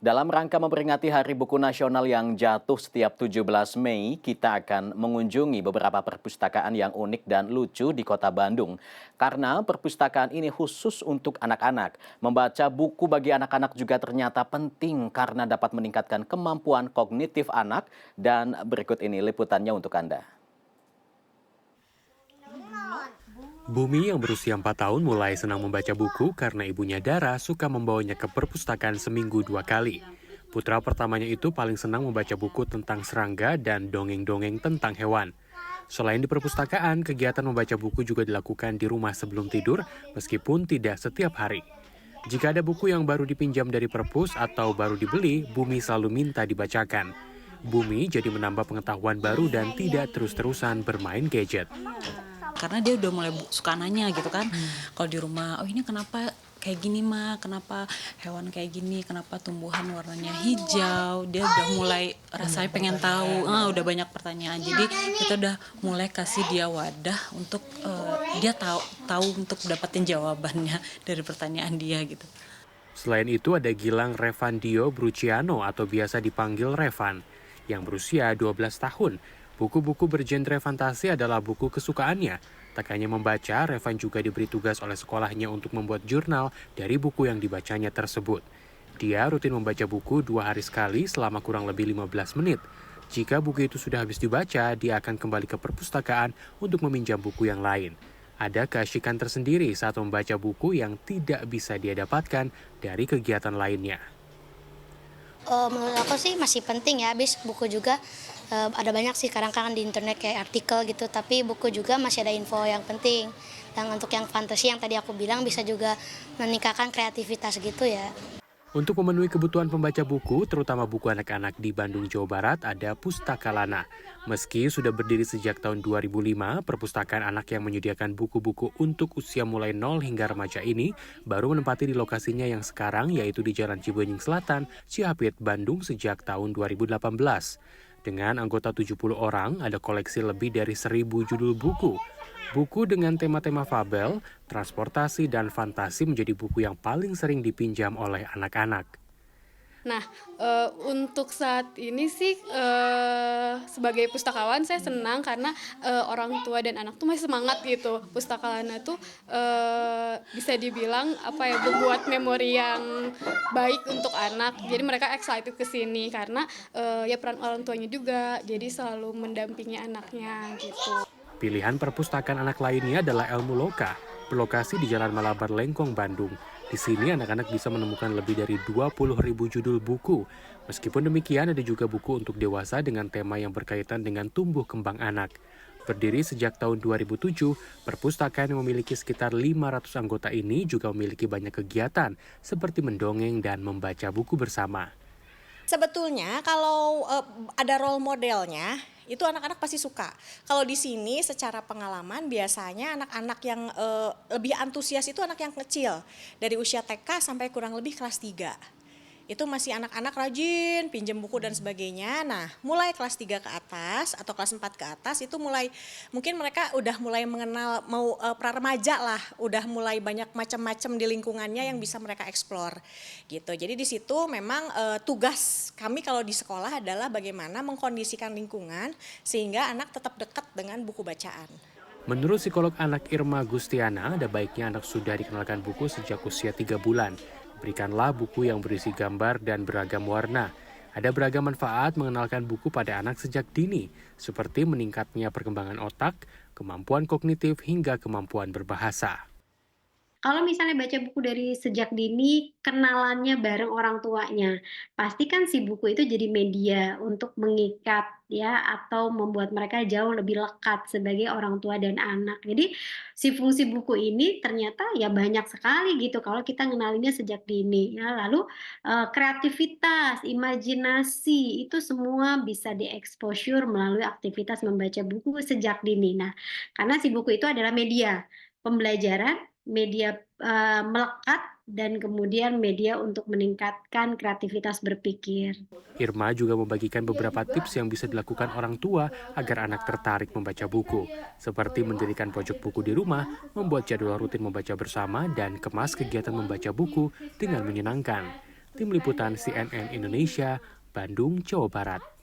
Dalam rangka memperingati Hari Buku Nasional yang jatuh setiap 17 Mei, kita akan mengunjungi beberapa perpustakaan yang unik dan lucu di Kota Bandung. Karena perpustakaan ini khusus untuk anak-anak. Membaca buku bagi anak-anak juga ternyata penting karena dapat meningkatkan kemampuan kognitif anak. Dan berikut ini liputannya untuk Anda. Bumi yang berusia 4 tahun mulai senang membaca buku karena ibunya Dara suka membawanya ke perpustakaan seminggu 2 kali. Putra pertamanya itu paling senang membaca buku tentang serangga dan dongeng-dongeng tentang hewan. Selain di perpustakaan, kegiatan membaca buku juga dilakukan di rumah sebelum tidur meskipun tidak setiap hari. Jika ada buku yang baru dipinjam dari perpus atau baru dibeli, Bumi selalu minta dibacakan. Bumi jadi menambah pengetahuan baru dan tidak terus-terusan bermain gadget. Karena dia udah mulai suka nanya gitu kan. Kalau di rumah, oh ini kenapa kayak gini Ma, kenapa hewan kayak gini, kenapa tumbuhan warnanya hijau. Dia udah mulai rasanya pengen tahu, udah banyak pertanyaan. Jadi kita udah mulai kasih dia wadah untuk dia tahu untuk dapetin jawabannya dari pertanyaan dia gitu. Selain itu ada Gilang Revandio Bruciano atau biasa dipanggil Revan yang berusia 12 tahun. Buku-buku bergenre fantasi adalah buku kesukaannya. Tak hanya membaca, Revan juga diberi tugas oleh sekolahnya untuk membuat jurnal dari buku yang dibacanya tersebut. Dia rutin membaca buku 2 hari sekali selama kurang lebih 15 menit. Jika buku itu sudah habis dibaca, dia akan kembali ke perpustakaan untuk meminjam buku yang lain. Ada keasyikan tersendiri saat membaca buku yang tidak bisa dia dapatkan dari kegiatan lainnya. Menurut aku sih masih penting ya, habis buku juga ada banyak sih kadang-kadang di internet kayak artikel gitu, tapi buku juga masih ada info yang penting. Dan untuk yang fantasi yang tadi aku bilang bisa juga meningkatkan kreativitas gitu ya. Untuk memenuhi kebutuhan pembaca buku, terutama buku anak-anak di Bandung, Jawa Barat, ada Pustaka Lana. Meski sudah berdiri sejak tahun 2005, perpustakaan anak yang menyediakan buku-buku untuk usia mulai 0 hingga remaja ini baru menempati di lokasinya yang sekarang, yaitu di Jalan Cibenying Selatan, Cihapit, Bandung sejak tahun 2018. Dengan anggota 70 orang, ada koleksi lebih dari 1.000 judul buku. Buku dengan tema-tema fabel, transportasi, dan fantasi menjadi buku yang paling sering dipinjam oleh anak-anak. Nah, untuk saat ini sih sebagai pustakawan saya senang karena orang tua dan anak tuh masih semangat gitu. Pustaka Lana tuh bisa dibilang membuat memori yang baik untuk anak. Jadi mereka excited ke sini karena ya peran orang tuanya juga. Jadi selalu mendampingi anaknya gitu. Pilihan perpustakaan anak lainnya adalah Ilmu Loka, berlokasi di Jalan Malabar Lengkong, Bandung. Di sini anak-anak bisa menemukan lebih dari 20.000 judul buku. Meskipun demikian, ada juga buku untuk dewasa dengan tema yang berkaitan dengan tumbuh kembang anak. Berdiri sejak tahun 2007, perpustakaan yang memiliki sekitar 500 anggota ini juga memiliki banyak kegiatan, seperti mendongeng dan membaca buku bersama. Sebetulnya kalau ada role modelnya, itu anak-anak pasti suka. Kalau di sini secara pengalaman biasanya anak-anak yang lebih antusias itu anak yang kecil. Dari usia TK sampai kurang lebih kelas 3. Itu masih anak-anak rajin, pinjam buku dan sebagainya. Nah, mulai kelas 3 ke atas atau kelas 4 ke atas itu mungkin mereka udah mulai mengenal pra-remaja lah, udah mulai banyak macam-macam di lingkungannya yang bisa mereka eksplor gitu. Jadi di situ memang tugas kami kalau di sekolah adalah bagaimana mengkondisikan lingkungan sehingga anak tetap dekat dengan buku bacaan. Menurut psikolog anak Irma Gustiana, ada baiknya anak sudah dikenalkan buku sejak usia 3 bulan. Berikanlah buku yang berisi gambar dan beragam warna. Ada beragam manfaat mengenalkan buku pada anak sejak dini, seperti meningkatnya perkembangan otak, kemampuan kognitif, hingga kemampuan berbahasa. Kalau misalnya baca buku dari sejak dini, kenalannya bareng orang tuanya, pasti kan si buku itu jadi media untuk mengikat ya, atau membuat mereka jauh lebih lekat sebagai orang tua dan anak. Jadi si fungsi buku ini ternyata ya banyak sekali gitu kalau kita ngenalinnya sejak dini ya. Lalu, kreativitas, imajinasi, itu semua bisa di-exposure melalui aktivitas membaca buku sejak dini. Nah, karena si buku itu adalah media pembelajaran, media, melekat, dan kemudian media untuk meningkatkan kreativitas berpikir. Irma juga membagikan beberapa tips yang bisa dilakukan orang tua agar anak tertarik membaca buku, seperti mendirikan pojok buku di rumah, membuat jadwal rutin membaca bersama, dan kemas kegiatan membaca buku dengan menyenangkan. Tim Liputan CNN Indonesia, Bandung, Jawa Barat.